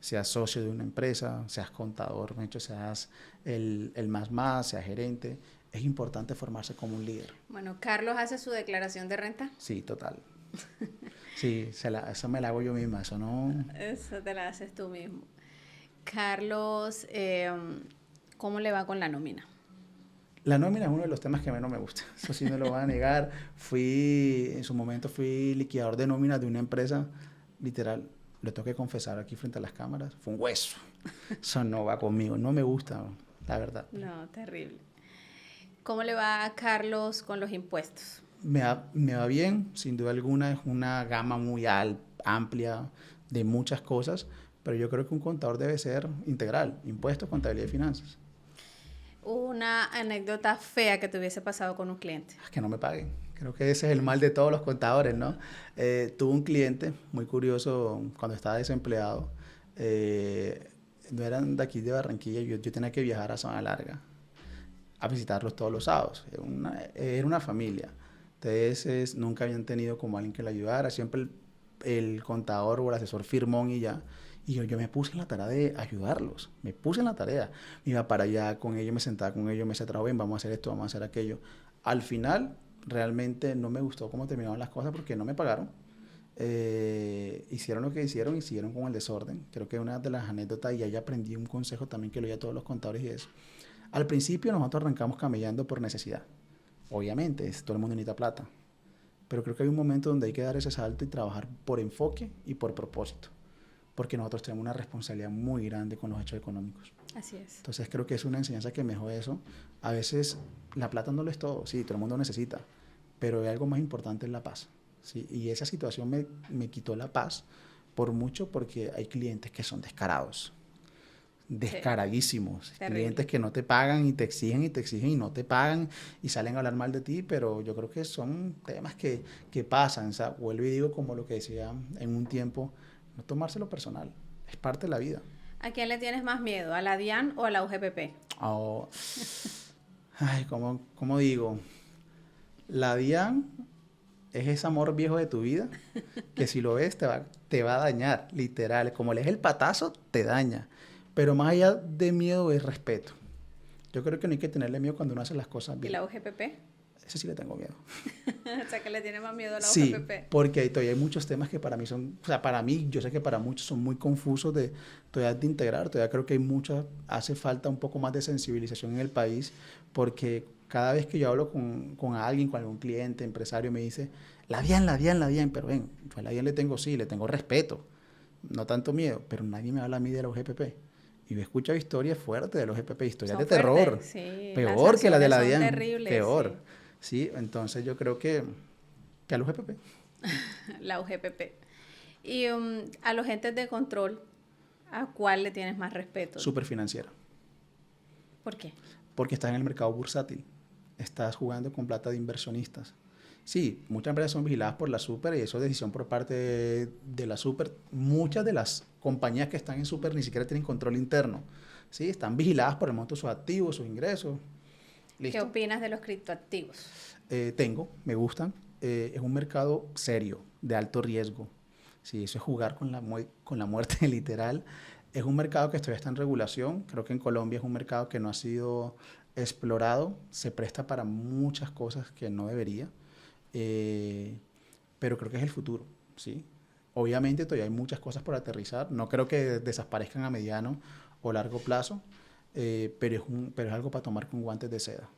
seas socio de una empresa, seas contador, de hecho, seas el más, seas gerente, es importante formarse como un líder. Bueno, Carlos hace su declaración de renta. Sí, total. Sí, eso me la hago yo misma, eso no... Eso te la haces tú mismo. Carlos, ¿cómo le va con la nómina? La nómina es uno de los temas que menos me gusta, eso sí no lo voy a negar. En su momento fui liquidador de nómina de una empresa, literal, lo tengo que confesar aquí frente a las cámaras, fue un hueso. Eso no va conmigo, no me gusta, la verdad. No, terrible. ¿Cómo le va a Carlos con los impuestos? Me va bien, sin duda alguna, es una gama muy amplia de muchas cosas, pero yo creo que un contador debe ser integral, impuestos, contabilidad y finanzas. Una anécdota fea que te hubiese pasado con un cliente. Que no me paguen. Creo que ese es el mal de todos los contadores, ¿no? Tuve un cliente muy curioso cuando estaba desempleado. No eran de aquí de Barranquilla, yo tenía que viajar a Zona Larga a visitarlos todos los sábados. Era una familia. Entonces nunca habían tenido como alguien que le ayudara. Siempre el contador o el asesor firmón y ya. Y yo me puse en la tarea de ayudarlos. Me puse en la tarea. Me iba para allá con ellos, me sentaba con ellos, me decía, bien, vamos a hacer esto, vamos a hacer aquello. Al final, realmente no me gustó cómo terminaban las cosas porque no me pagaron. Hicieron lo que hicieron y siguieron con el desorden. Creo que una de las anécdotas, y ahí aprendí un consejo también que lo di a todos los contadores, y es, al principio nosotros arrancamos camellando por necesidad. Obviamente, todo el mundo necesita plata. Pero creo que hay un momento donde hay que dar ese salto y trabajar por enfoque y por propósito. Porque nosotros tenemos una responsabilidad muy grande con los hechos económicos. Así es. Entonces creo que es una enseñanza que me dejó eso. A veces la plata no lo es todo, sí, todo el mundo necesita, pero hay algo más importante en la paz. ¿Sí? Y esa situación me quitó la paz por mucho porque hay clientes que son descarados, descaradísimos. Sí, clientes que no te pagan y te exigen y te exigen y no te pagan y salen a hablar mal de ti, pero yo creo que son temas que pasan. O sea, vuelvo y digo como lo que decía en un tiempo, no tomárselo personal, es parte de la vida. ¿A quién le tienes más miedo? ¿A la DIAN o a la UGPP? Oh, ay, ¿cómo digo? La DIAN es ese amor viejo de tu vida que si lo ves te va a dañar, literal. Como le es el patazo, te daña. Pero más allá de miedo es respeto. Yo creo que no hay que tenerle miedo cuando uno hace las cosas bien. ¿Y la UGPP? Ese sí le tengo miedo. O sea, que le tiene más miedo a la sí, UGPP. Porque ahí todavía hay muchos temas que para mí son, o sea, para mí, yo sé que para muchos son muy confusos todavía de integrar, todavía creo que hace falta un poco más de sensibilización en el país, porque cada vez que yo hablo con alguien, con algún cliente, empresario, me dice, la DIAN, pero ven, yo a la DIAN le tengo respeto, no tanto miedo, pero nadie me habla a mí de la UGPP. Y yo he escuchado historias fuertes de los UGPP, historias de terror, sí, peor que la de la DIAN, terribles, peor. Sí, entonces yo creo que a los UGPP. La UGPP. Y a los entes de control, ¿a cuál le tienes más respeto? Superfinanciera. ¿Por qué? Porque estás en el mercado bursátil. Estás jugando con plata de inversionistas. Sí, muchas empresas son vigiladas por la Super y eso es decisión por parte de la Super. Muchas de las compañías que están en Super ni siquiera tienen control interno. Sí, están vigiladas por el monto de sus activos, sus ingresos. ¿Listo? ¿Qué opinas de los criptoactivos? Me gustan. Es un mercado serio, de alto riesgo. Sí, eso es jugar con la muerte literal. Es un mercado que todavía está en regulación. Creo que en Colombia es un mercado que no ha sido explorado. Se presta para muchas cosas que no debería. Pero creo que es el futuro, ¿sí? Obviamente todavía hay muchas cosas por aterrizar. No creo que desaparezcan a mediano o largo plazo, pero es algo para tomar con guantes de seda.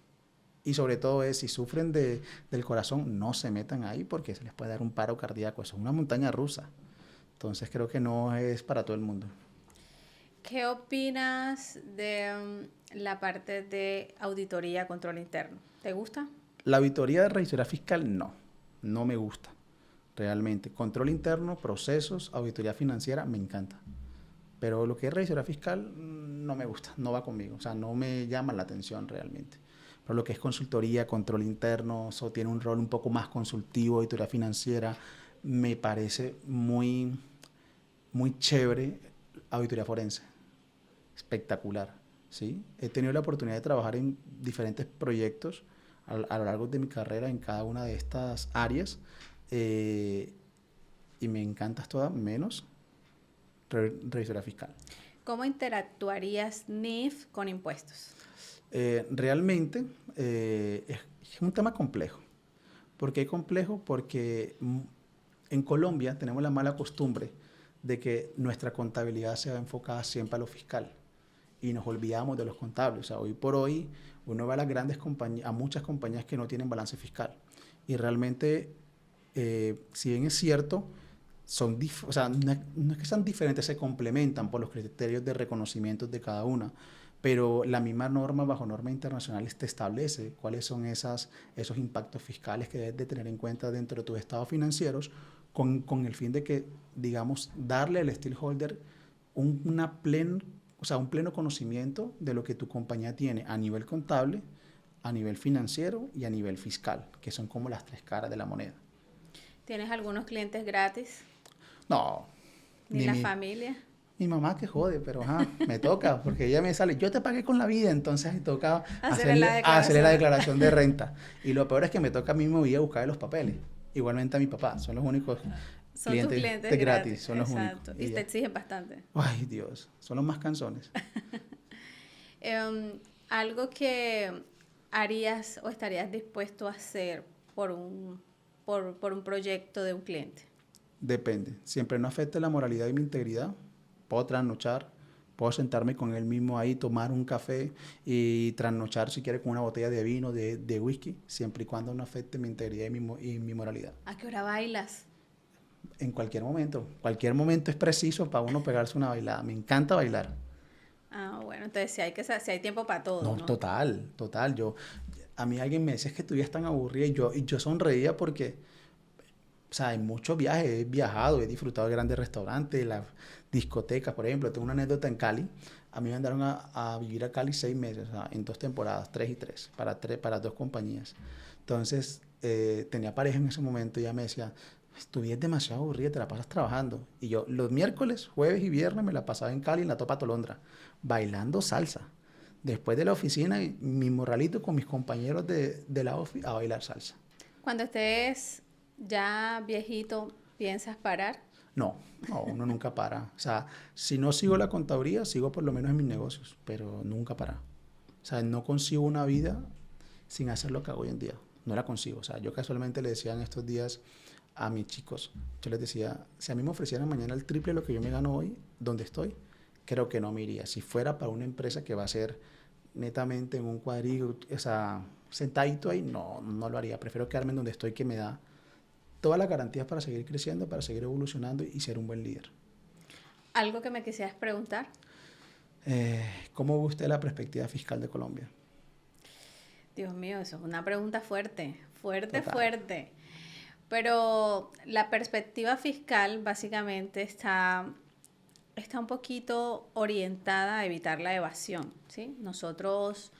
Y sobre todo si sufren del corazón, no se metan ahí porque se les puede dar un paro cardíaco. Eso es una montaña rusa. Entonces creo que no es para todo el mundo. ¿Qué opinas de la parte de auditoría, control interno? ¿Te gusta? La auditoría de revisoría fiscal, no me gusta, realmente. Control interno, procesos, auditoría financiera, me encanta. Pero lo que es revisoría fiscal no me gusta, no va conmigo, o sea, no me llama la atención realmente. Pero lo que es consultoría, control interno, eso tiene un rol un poco más consultivo, auditoría financiera, me parece muy chévere. Auditoría forense, espectacular, ¿sí? He tenido la oportunidad de trabajar en diferentes proyectos a lo largo de mi carrera en cada una de estas áreas, eh, y me encantas todas menos revisoría fiscal. ¿Cómo interactuarías NIF con impuestos? Realmente es un tema complejo. ¿Por qué complejo? Porque en Colombia tenemos la mala costumbre de que nuestra contabilidad se va enfocada siempre a lo fiscal y nos olvidamos de los contables. O sea, hoy por hoy uno va a las grandes compañías, a muchas compañías que no tienen balance fiscal y realmente, si bien es cierto, o sea, no es que sean diferentes, se complementan por los criterios de reconocimiento de cada una, pero la misma norma, bajo normas internacionales, te establece cuáles son esos impactos fiscales que debes de tener en cuenta dentro de tus estados financieros con el fin de que, digamos, darle al stakeholder o sea, un pleno conocimiento de lo que tu compañía tiene a nivel contable, a nivel financiero y a nivel fiscal, que son como las tres caras de la moneda. ¿Tienes algunos clientes gratis? No, ¿Ni ni la mi, familia? mi mamá que jode, pero ajá, me toca, porque ella me sale, yo te pagué con la vida, entonces me toca Hacerle la hacerle la declaración. declaración de renta. Y lo peor es que me toca a mí mismo ir a buscar los papeles. Igualmente a mi papá, son los únicos Son tus clientes clientes de gratis, gratis, son los únicos. exacto. Y Y te ya. exigen bastante. Ay, Dios, son los más cansones. Em, Algo que harías o estarías dispuesto a hacer por un proyecto de un cliente. Depende. Siempre no afecte la moralidad y mi integridad. Puedo trasnochar, puedo sentarme con él mismo ahí, tomar un café y trasnochar si quiere con una botella de vino, de whisky, siempre y cuando no afecte mi integridad y mi moralidad. ¿A qué hora bailas? En cualquier momento es preciso para uno pegarse una bailada. Me encanta bailar. Ah, bueno, entonces si hay tiempo para todo, No, ¿no? total. A mí alguien me decía, es que tu vida es tan aburrida y yo sonreía porque, o sea, en muchos viajes he viajado, he disfrutado de grandes restaurantes, las discotecas, por ejemplo. Tengo una anécdota en Cali. A mí me mandaron a vivir a Cali 6 meses, o sea, en 2 temporadas, 3 y 3, para 2 compañías. Entonces, tenía pareja en ese momento y ella me decía, tu vida es demasiado aburrida, te la pasas trabajando. Y yo, los miércoles, jueves y viernes me la pasaba en Cali, en la Topa Tolondra, bailando salsa. Después de la oficina, mi morralito con mis compañeros de la ofi a bailar salsa. Cuando estés ya viejito, ¿piensas parar? No, no, uno nunca para. O sea, si no sigo la contaduría, sigo por lo menos en mis negocios, pero nunca para. O sea, no consigo una vida sin hacer lo que hago hoy en día. No la consigo. O sea, yo casualmente le decía en estos días a mis chicos, yo les decía, si a mí me ofrecieran mañana el triple de lo que yo me gano hoy, donde estoy, creo que no me iría. Si fuera para una empresa que va a ser netamente en un cuadrillo, o sea, sentadito ahí, no lo haría. Prefiero quedarme en donde estoy, que me da todas las garantías para seguir creciendo, para seguir evolucionando y ser un buen líder. ¿Algo que me quisieras preguntar? ¿Cómo ve usted la perspectiva fiscal de Colombia? Dios mío, eso es una pregunta fuerte, fuerte, Total. fuerte. Pero la perspectiva fiscal básicamente está un poquito orientada a evitar la evasión, ¿sí? Nosotros,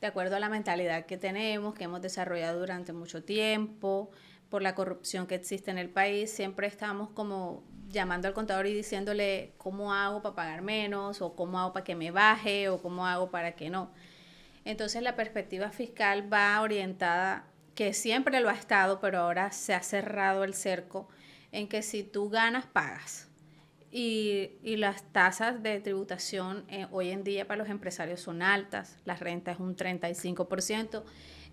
de acuerdo a la mentalidad que tenemos, que hemos desarrollado durante mucho tiempo, por la corrupción que existe en el país, siempre estamos como llamando al contador y diciéndole cómo hago para pagar menos, o cómo hago para que me baje, o cómo hago para que no. Entonces la perspectiva fiscal va orientada, que siempre lo ha estado, pero ahora se ha cerrado el cerco, en que si tú ganas, pagas. Y las tasas de tributación hoy en día para los empresarios son altas, la renta es un 35%,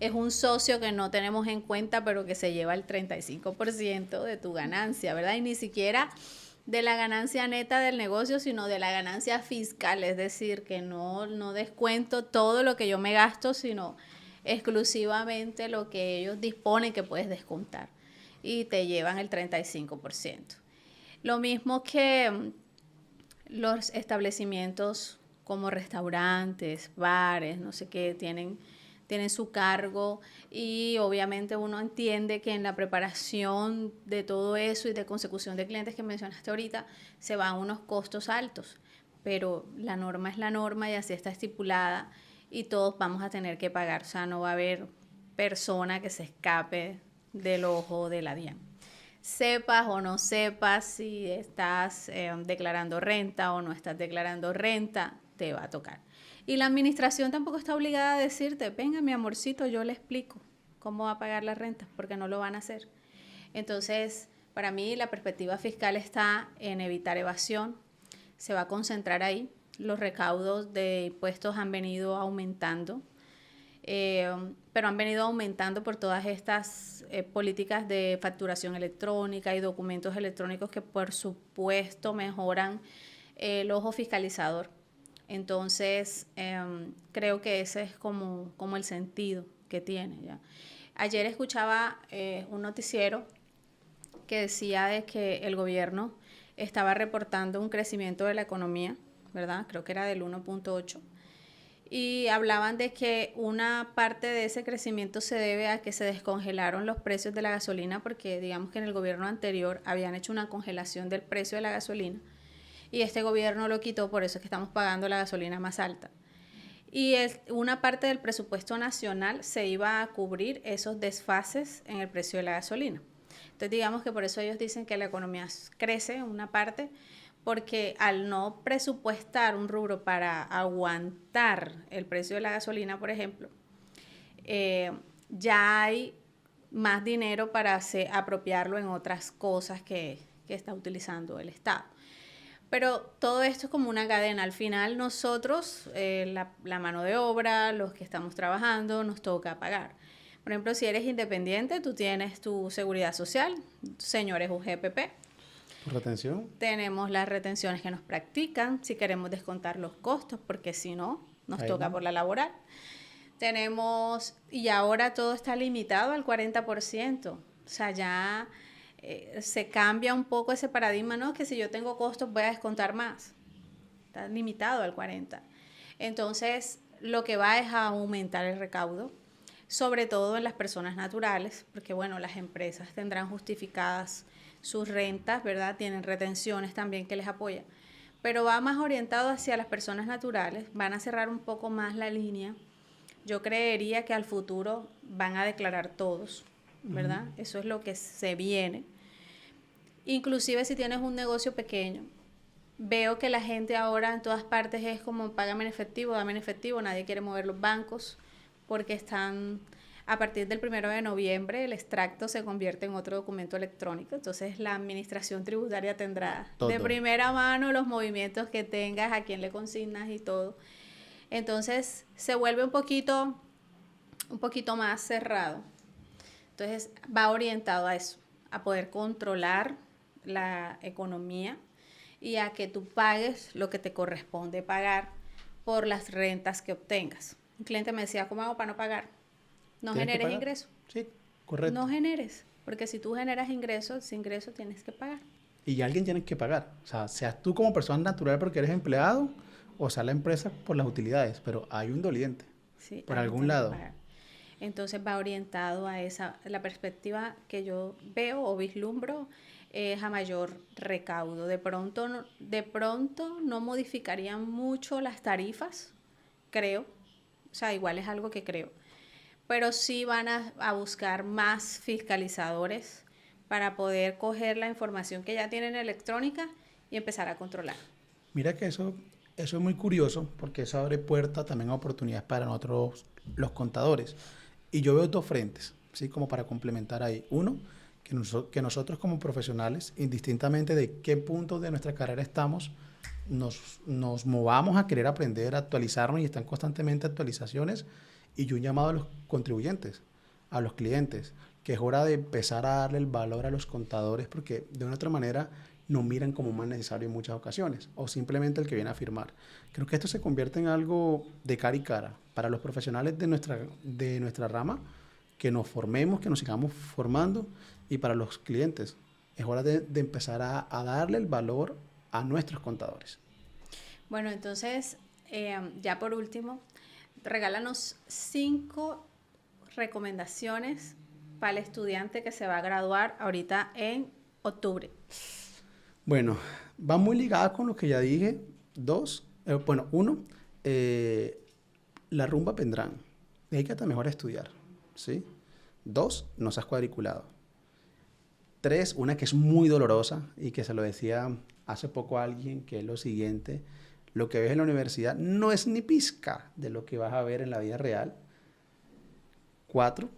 es un socio que no tenemos en cuenta, pero que se lleva el 35% de tu ganancia, ¿verdad? Y ni siquiera de la ganancia neta del negocio, sino de la ganancia fiscal, es decir, que no descuento todo lo que yo me gasto, sino exclusivamente lo que ellos disponen que puedes descontar y te llevan el 35%. Lo mismo que los establecimientos como restaurantes, bares, no sé qué, tienen su cargo y obviamente uno entiende que en la preparación de todo eso y de consecución de clientes que mencionaste ahorita se van unos costos altos, pero la norma es la norma y así está estipulada y todos vamos a tener que pagar, o sea, no va a haber persona que se escape del ojo de la DIAN. Sepas o no sepas si estás declarando renta o no estás declarando renta, te va a tocar. Y la administración tampoco está obligada a decirte, venga mi amorcito, yo le explico cómo va a pagar la renta, porque no lo van a hacer. Entonces, para mí la perspectiva fiscal está en evitar evasión, se va a concentrar ahí. Los recaudos de impuestos han venido aumentando, pero han venido aumentando por todas estas políticas de facturación electrónica y documentos electrónicos que por supuesto mejoran el ojo fiscalizador. Entonces, creo que ese es como el sentido que tiene, ¿ya? Ayer escuchaba un noticiero que decía de que el gobierno estaba reportando un crecimiento de la economía, ¿verdad? Creo que era del 1.8. Y hablaban de que una parte de ese crecimiento se debe a que se descongelaron los precios de la gasolina, porque digamos que en el gobierno anterior habían hecho una congelación del precio de la gasolina. Y este gobierno lo quitó, por eso es que estamos pagando la gasolina más alta. Y una parte del presupuesto nacional se iba a cubrir esos desfases en el precio de la gasolina. Entonces digamos que por eso ellos dicen que la economía crece, una parte, porque al no presupuestar un rubro para aguantar el precio de la gasolina, por ejemplo, ya hay más dinero para apropiarlo en otras cosas que está utilizando el Estado. Pero todo esto es como una cadena. Al final nosotros, la mano de obra, los que estamos trabajando, nos toca pagar. Por ejemplo, si eres independiente, tú tienes tu seguridad social, señores UGPP. ¿Retención? Tenemos las retenciones que nos practican, si queremos descontar los costos, porque si no, nos toca por la laboral. Tenemos, y ahora todo está limitado al 40%. O sea, ya se cambia un poco ese paradigma, ¿no? Que si yo tengo costos voy a descontar más. Está limitado al 40%. Entonces, lo que va es a aumentar el recaudo, sobre todo en las personas naturales, porque bueno, las empresas tendrán justificadas sus rentas, ¿verdad? Tienen retenciones también que les apoyan, pero va más orientado hacia las personas naturales, van a cerrar un poco más la línea. Yo creería que al futuro van a declarar todos, ¿verdad? Eso es lo que se viene. Inclusive si tienes un negocio pequeño, veo que la gente ahora en todas partes es como págame en efectivo, dame en efectivo, nadie quiere mover los bancos porque están, a partir del 1 de noviembre el extracto se convierte en otro documento electrónico, entonces la administración tributaria tendrá todo de primera mano los movimientos que tengas, a quién le consignas y todo. Entonces se vuelve un poquito más cerrado. Entonces va orientado a eso, a poder controlar la economía y a que tú pagues lo que te corresponde pagar por las rentas que obtengas. Un cliente me decía, ¿cómo hago para no pagar? No generes ingresos. Sí, correcto. No generes, porque si tú generas ingresos, ese ingreso tienes que pagar. Y alguien tiene que pagar. O sea, seas tú como persona natural porque eres empleado o sea la empresa por las utilidades, pero hay un doliente, sí, por algún lado. Entonces va orientado a esa, la perspectiva que yo veo o vislumbro es a mayor recaudo. De pronto no modificarían mucho las tarifas, creo. O sea, igual es algo que creo. Pero sí van a buscar más fiscalizadores para poder coger la información que ya tienen electrónica y empezar a controlar. Mira que eso es muy curioso porque eso abre puertas también a oportunidades para nosotros, los contadores. Y yo veo dos frentes, ¿sí? Como para complementar ahí. Uno, que nosotros como profesionales, indistintamente de qué punto de nuestra carrera estamos, nos movamos a querer aprender, a actualizarnos y están constantemente actualizaciones. Y un llamado a los contribuyentes, a los clientes, que es hora de empezar a darle el valor a los contadores porque de una otra manera nos miran como más necesario en muchas ocasiones o simplemente el que viene a firmar. Creo que esto se convierte en algo de cara y cara para los profesionales de nuestra rama, que nos formemos, que nos sigamos formando, y para los clientes es hora de empezar a darle el valor a nuestros contadores. Bueno, entonces, ya por último, regálanos 5 recomendaciones para el estudiante que se va a graduar ahorita en octubre. Bueno, va muy ligada con lo que ya dije. Dos, bueno, uno, la rumba vendrán. Dedícate mejor a estudiar, ¿sí? Dos, no seas cuadriculado. Tres, una que es muy dolorosa y que se lo decía hace poco a alguien, que es lo siguiente: lo que ves en la universidad no es ni pizca de lo que vas a ver en la vida real. Cuatro,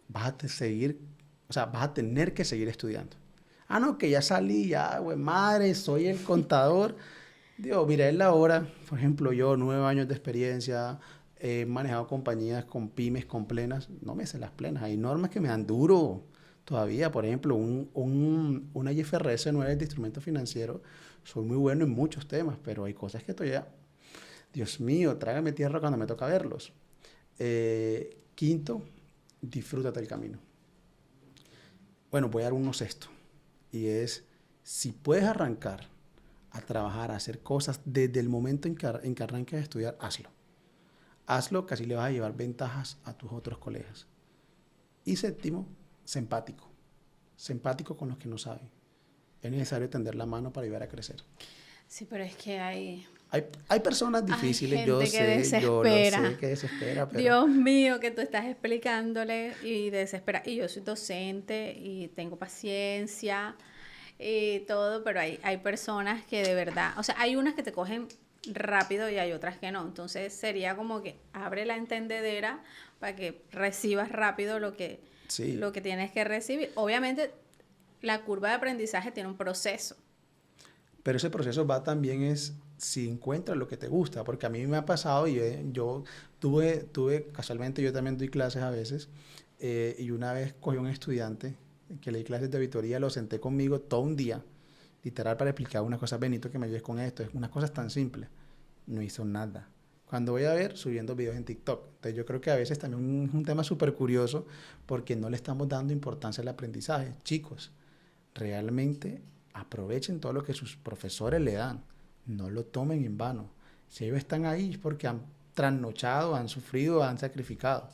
vas a tener que seguir estudiando. Ah, no, que ya salí, ya, güey, madre, soy el contador. Digo, mira, es la hora. Por ejemplo, yo, 9 años de experiencia, he manejado compañías con pymes, con plenas. No me sé las plenas. Hay normas que me dan duro todavía. Por ejemplo, una IFRS 9 de instrumento financiero. Soy muy bueno en muchos temas, pero hay cosas que todavía, Dios mío, trágame tierra cuando me toca verlos. Quinto, disfrútate el camino. Bueno, voy a dar uno sexto. Y es, si puedes arrancar a trabajar, a hacer cosas desde el momento en que arranques a estudiar, hazlo. Hazlo, que así le vas a llevar ventajas a tus otros colegas. Y séptimo, sé empático. Sé empático con los que no saben. Es necesario tender la mano para ayudar a crecer. Sí, pero es que hay personas difíciles, hay yo gente que sé, yo lo desespera. sé, que desespera, pero... Dios mío, que tú estás explicándole y desespera. Y yo soy docente y tengo paciencia y todo, pero hay personas que de verdad, o sea, hay unas que te cogen rápido y hay otras que no. Entonces sería como que abre la entendedera para que recibas rápido Sí, lo que tienes que recibir. Obviamente, la curva de aprendizaje tiene un proceso. pero ese proceso va también es si encuentras lo que te gusta, porque a mí me ha pasado y yo casualmente yo también doy clases a veces, y una vez cogí a un estudiante que le di clases de auditoría, lo senté conmigo todo un día, literal, para explicar unas cosas: Benito, que me ayudes con esto, es unas cosas tan simples. No hizo nada. Cuando voy a ver, subiendo videos en TikTok. Entonces yo creo que a veces también es un tema súper curioso, porque no le estamos dando importancia al aprendizaje. Chicos, realmente aprovechen todo lo que sus profesores le dan. No lo tomen en vano. Si ellos están ahí es porque han trasnochado, han sufrido, han sacrificado.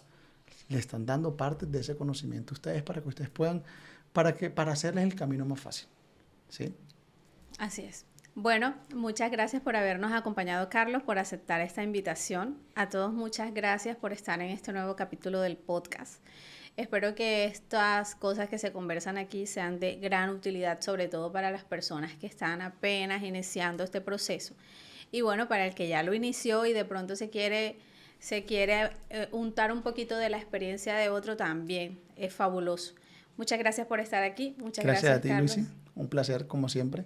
Le están dando partes de ese conocimiento a ustedes para que ustedes puedan, para hacerles el camino más fácil. ¿Sí? Así es. Bueno, muchas gracias por habernos acompañado, Carlos, por aceptar esta invitación. A todos, muchas gracias por estar en este nuevo capítulo del podcast. Espero que estas cosas que se conversan aquí sean de gran utilidad, sobre todo para las personas que están apenas iniciando este proceso. Y bueno, para el que ya lo inició y de pronto se quiere untar un poquito de la experiencia de otro, también es fabuloso. Muchas gracias por estar aquí. Muchas Gracias a gracias, ti, Carlos. Lucy. Un placer, como siempre.